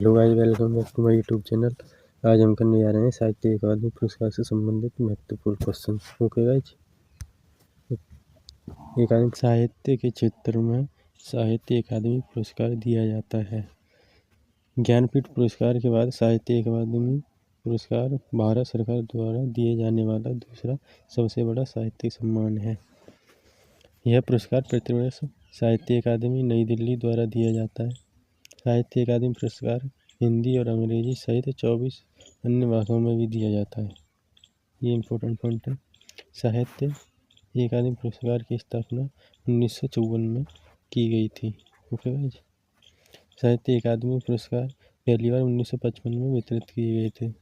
Hello guys, welcome back to my YouTube channel. आज हम करने जा रहे हैं साहित्य अकादमी पुरस्कार से संबंधित महत्वपूर्ण क्वेश्चन। ओके गाइस, एकाडमिक साहित्य के क्षेत्र में साहित्य अकादमी पुरस्कार दिया जाता है। ज्ञानपीठ पुरस्कार के बाद साहित्य अकादमी पुरस्कार भारत सरकार द्वारा दिए जाने वाला दूसरा सबसे बड़ा साहित्यिक सम्मान है। यह पुरस्कार प्रतिवर्ष साहित्य अकादमी नई दिल्ली द्वारा दिया जाता है। साहित्य अकादमी पुरस्कार हिंदी और अंग्रेजी सहित 24 अन्य भाषाओं में भी दिया जाता है। ये इम्पोर्टेंट पॉइंट है। साहित्य अकादमी पुरस्कार की स्थापना 1954 में की गई थी। ओके गाइस, साहित्य अकादमी पुरस्कार पहली बार 1955 में वितरित किए गए थे।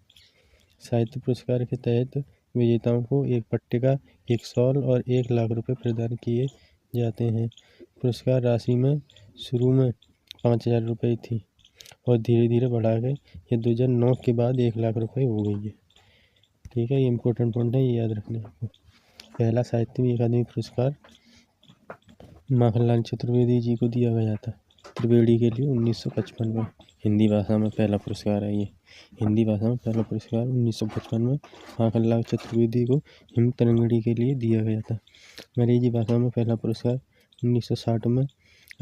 साहित्य पुरस्कार के तहत विजेताओं को एक पट्टिका, एक शॉल और 1 लाख रुपए प्रदान किए जाते हैं। पुरस्कार राशि में शुरू में 5,000 रुपये थी और धीरे धीरे बढ़ाकर ये 2009 के बाद 1 लाख रुपए हो गई है। ठीक है, ये इम्पोर्टेंट पॉइंट है, ये याद रखना है आपको। पहला साहित्य अकादमी पुरस्कार माखनलाल चतुर्वेदी जी को दिया गया था त्रिवेणी के लिए 1955 में। हिंदी भाषा में पहला पुरस्कार है ये। हिंदी भाषा में पहला पुरस्कार 1955 में माखनलाल चतुर्वेदी को हिमतरंगिणी के लिए दिया गया था। अंग्रेजी भाषा में पहला पुरस्कार 1960 में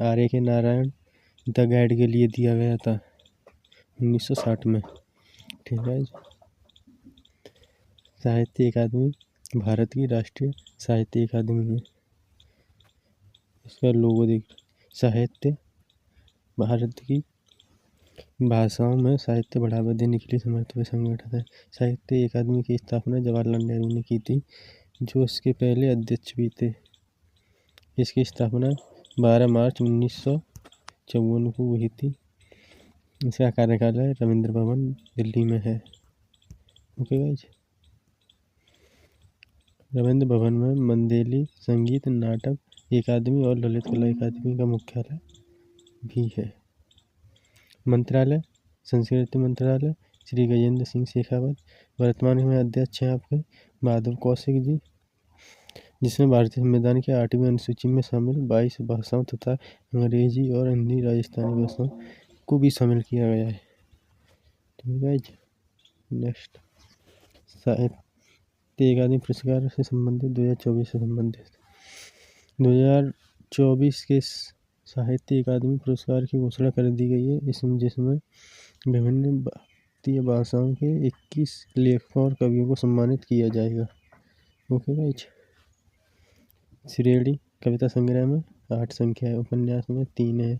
आर्य के नारायण द गाइड के लिए दिया गया था 1960 में। ठीक है, साहित्य अकादमी भारत की राष्ट्रीय साहित्य अकादमी है। इसका लोगो देख, साहित्य भारत की भाषाओं में साहित्य बढ़ावा देने के लिए समर्पित संगठन है। साहित्य अकादमी की स्थापना जवाहरलाल नेहरू ने की थी, जो इसके पहले अध्यक्ष भी थे। इसकी स्थापना 12 मार्च 1954 को हुई थी। इसका कार्यालय रविंद्र भवन दिल्ली में है। ओके गाइस, रविंद्र भवन में मंदेली संगीत नाटक अकादमी और ललित कला अकादमी का मुख्यालय भी है। मंत्रालय, संस्कृति मंत्रालय श्री गजेंद्र सिंह शेखावत वर्तमान में अध्यक्ष हैं आपके माधव कौशिक जी, जिसमें भारतीय संविधान की 8वीं अनुसूची में शामिल 22 भाषाओं तथा अंग्रेजी और हिंदी राजस्थानी भाषाओं को भी शामिल किया गया है। ठीक है, नेक्स्ट साहित्य अकादमी पुरस्कार से संबंधित 2024 से संबंधित 2024 के साहित्य अकादमी पुरस्कार की घोषणा कर दी गई है, जिसमें विभिन्न भारतीय भाषाओं के 21 लेखकों और कवियों को सम्मानित किया जाएगा। ओके गाइस, श्रेणी कविता संग्रह में 8 संख्या है, उपन्यास में 3 है,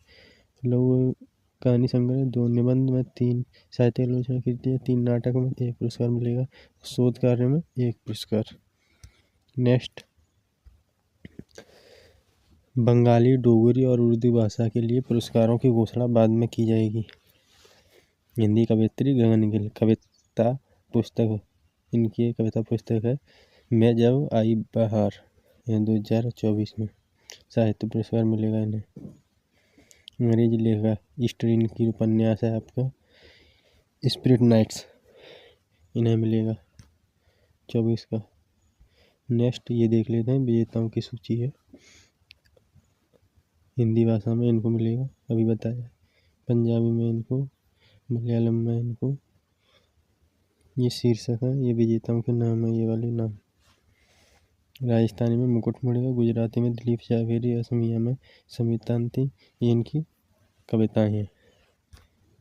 लघु कहानी संग्रह 2, निबंध में 3, साहित्य आलोचना कृति है 3, नाटक में 1 पुरस्कार मिलेगा, शोध कार्य में 1 पुरस्कार। नेक्स्ट, बंगाली, डोगरी और उर्दू भाषा के लिए पुरस्कारों की घोषणा बाद में की जाएगी। हिंदी कवियत्री गगन गिल कविता पुस्तक, इनकी कविता पुस्तक है मैं जब आई बहार, 2024 में साहित्य पुरस्कार मिलेगा इन्हें। अंग्रेजी लेखक ईस्टरीन की उपन्यास है आपका स्पिरिट नाइट्स, इन्हें मिलेगा 24 का। नेक्स्ट ये देख लेते हैं, विजेताओं की सूची है। हिंदी भाषा में इनको मिलेगा, अभी बताया, पंजाबी में इनको, मलयालम में इनको। ये शीर्षक है, ये विजेताओं के नाम है, ये वाले नाम। राजस्थानी में मुकुट मिलेगा, गुजराती में दिलीप जावेरी, असमिया में समितांति, ये इनकी कविताएं हैं।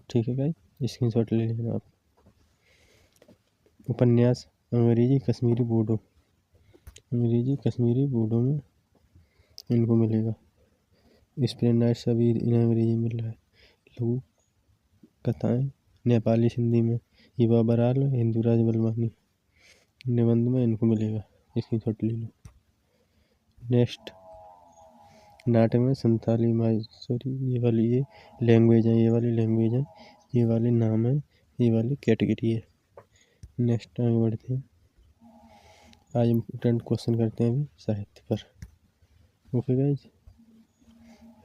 ठीक है गाइस, स्क्रीनशॉट ले लेना आप। उपन्यास अंग्रेजी कश्मीरी बोडो, अंग्रेजी कश्मीरी बोडो में इनको मिलेगा। स्प्रिंग नाइट्स अभी इन्हें अंग्रेजी मिल रहा है। लघु कथाएँ नेपाली सिंधी में हिबा बराल, हिंदुराज बलवानी, निबंध में इनको मिलेगा, स्क्रीनशॉट ले लो। नेक्स्ट, नाटक में संताली माहेश्वरी, ये वाली ये लैंग्वेज है, ये वाली लैंग्वेज है, ये वाले नाम है, ये वाली कैटेगरी है। नेक्स्ट आगे बढ़ते हैं, आज इम्पोर्टेंट क्वेश्चन करते हैं अभी साहित्य पर। ओके गाइज,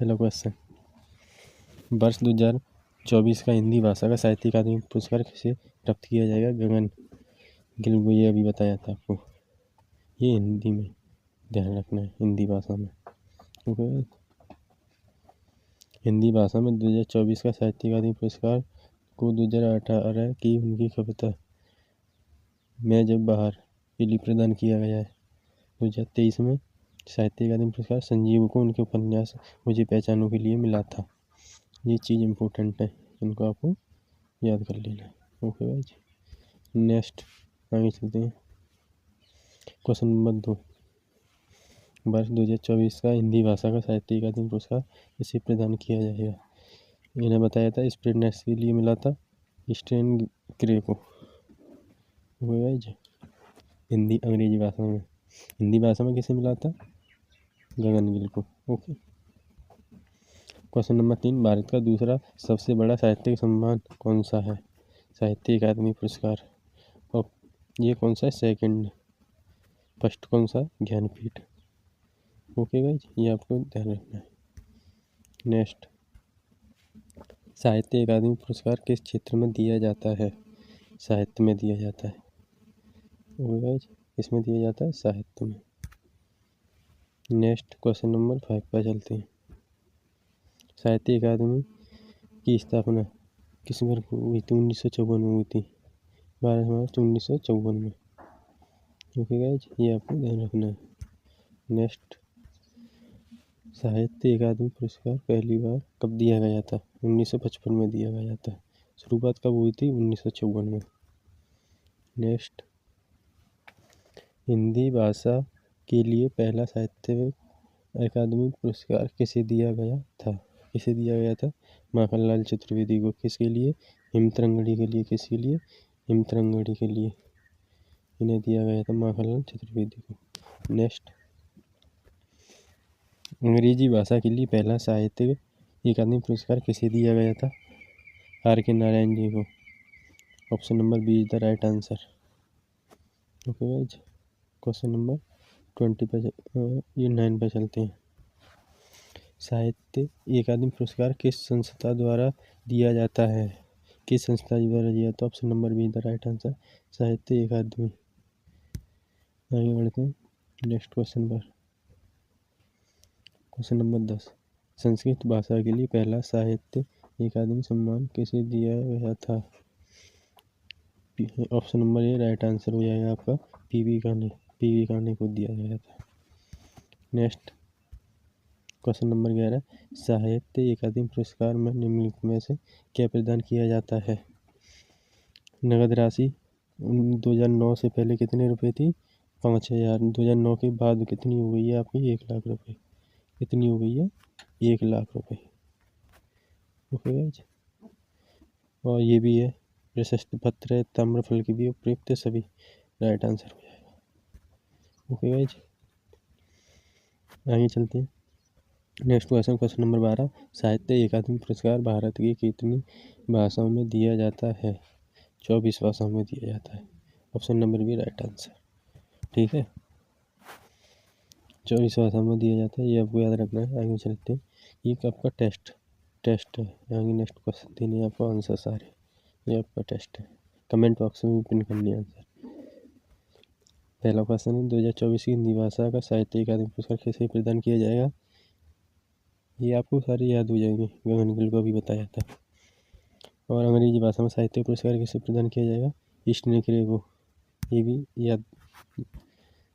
पहला क्वेश्चन, वर्ष 2024 का हिंदी भाषा का साहित्य अकादमी पुरस्कार किसे प्राप्त किया जाएगा? गगन गिल को, ये अभी बताया था आपको, ये हिंदी में ध्यान रखना है, हिंदी भाषा में। ओके, हिंदी भाषा में 2024 का साहित्य अकादमी पुरस्कार को 2018 की उनकी कविता मैं जब बाहर के लिए प्रदान किया गया है। 2023 में साहित्य अकादमी पुरस्कार संजीव को उनके उपन्यास मुझे पहचानों के लिए मिला था। ये चीज़ इम्पोर्टेंट है, इनको आपको याद कर लेना है। ओके भाई जी, नेक्स्ट आगे चलते हैं। क्वेश्चन नंबर 2, वर्ष 2024 का हिंदी भाषा का साहित्य अकादमी पुरस्कार इसे प्रदान किया जाएगा। इन्हें बताया था स्प्रेडनेस के लिए मिला था स्टेन ग्रे को। ओके भाई जी, हिंदी अंग्रेजी भाषा में, हिंदी भाषा में किसे मिला था? गगन गिल को। ओके। क्वेश्चन नंबर 3, भारत का दूसरा सबसे बड़ा साहित्यिक सम्मान कौन सा है? साहित्य अकादमी पुरस्कार। और ये कौन सा है? सेकंड। फर्स्ट कौन सा? ज्ञानपीठ। ओके गाइज, ये आपको ध्यान रखना है। नेक्स्ट, साहित्य अकादमी पुरस्कार किस क्षेत्र में दिया जाता है? साहित्य में दिया जाता है। ओके गाइज, इसमें दिया जाता है साहित्य में। नेक्स्ट क्वेश्चन नंबर 5 पर चलते हैं। साहित्य अकादमी की स्थापना किस वर्ष को हुई थी? 1954 में हुई थी, 12 मार्च 1954 में। ओके गाइज, ये आपको ध्यान रखना है। नेक्स्ट, साहित्य अकादमी पुरस्कार पहली बार कब दिया गया था? 1955 में दिया गया था। शुरुआत कब हुई थी? 1954 में। नेक्स्ट, हिंदी भाषा के लिए पहला साहित्य अकादमी पुरस्कार किसे दिया गया था? किसे दिया गया था? माखनलाल चतुर्वेदी को। किसके लिए? हिमतरंगड़ी के लिए। किसके लिए? हिमतरंगड़ी के लिए इन्हें दिया गया था, माखनलाल चतुर्वेदी को। नेक्स्ट, अंग्रेजी भाषा के लिए पहला साहित्य अकादमी पुरस्कार किसे दिया गया था? R.K. नारायण जी को। Option number B is the right answer. Okay guys, question number 20 पे 9 पे चलते हैं। साहित्य अकादमी पुरस्कार किस संस्था द्वारा दिया जाता है? किस संस्था द्वारा दिया? तो option number be the right answer, साहित्य अकादमी। आगे बढ़ते हैं नेक्स्ट क्वेश्चन पर। क्वेश्चन नंबर 10, संस्कृत भाषा के लिए पहला साहित्य अकादमी सम्मान किसे दिया गया था? Option number A right answer हो जाएगा आपका, पीवी काने को दिया गया था। नेक्स्ट क्वेश्चन नंबर 11, साहित्य अकादमी पुरस्कार में निम्नलिखित में से क्या प्रदान किया जाता है? नगद राशि 2009 से पहले कितने रुपए थी? 5000। 2009 के बाद कितनी हो गई है आपकी? 1 लाख रुपए। कितनी हो गई है? 1 लाख रुपए। ओके गाइज, और ये भी है प्रशस्ति पत्र है, ताम्रफल की भी उपयुक्त, सभी राइट आंसर हो जाएगा। ओके गाइज, आगे चलते हैं। नेक्स्ट क्वेश्चन नंबर 12, साहित्य अकादमी पुरस्कार भारत की कितनी भाषाओं में दिया जाता है? 24 भाषाओं में दिया जाता है। Option number B right answer. ठीक है, 24 भाषाओं में दिया जाता है, ये आपको याद रखना है। आगे चलते हैं, ये आपका टेस्ट है। आगे नेक्स्ट क्वेश्चन देने आपको आंसर सारे, ये आपका टेस्ट है। कमेंट बॉक्स में भी पिन करनी आंसर। पहला क्वेश्चन है, 2024 की हिंदी भाषा का साहित्य अकादमी पुरस्कार किसे प्रदान किया जाएगा? ये आपको सारे याद हो जाएंगे, गगन गिल को अभी बताया था। और अंग्रेजी भाषा में साहित्य पुरस्कार किसे प्रदान किया जाएगा? स्टेन ग्रे को, ये भी याद।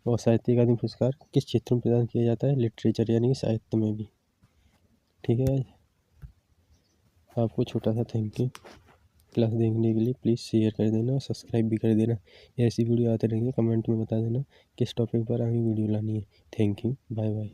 और साहित्य अकादमी पुरस्कार किस क्षेत्र में प्रदान किया जाता है? लिटरेचर यानी कि साहित्य में भी। ठीक है, आपको छोटा सा थैंक यू। क्लास देखने के लिए प्लीज़ शेयर कर देना और सब्सक्राइब भी कर देना। ऐसी वीडियो आते रहेंगे, कमेंट में बता देना किस टॉपिक पर आगे वीडियो लानी है। Thank you, bye bye.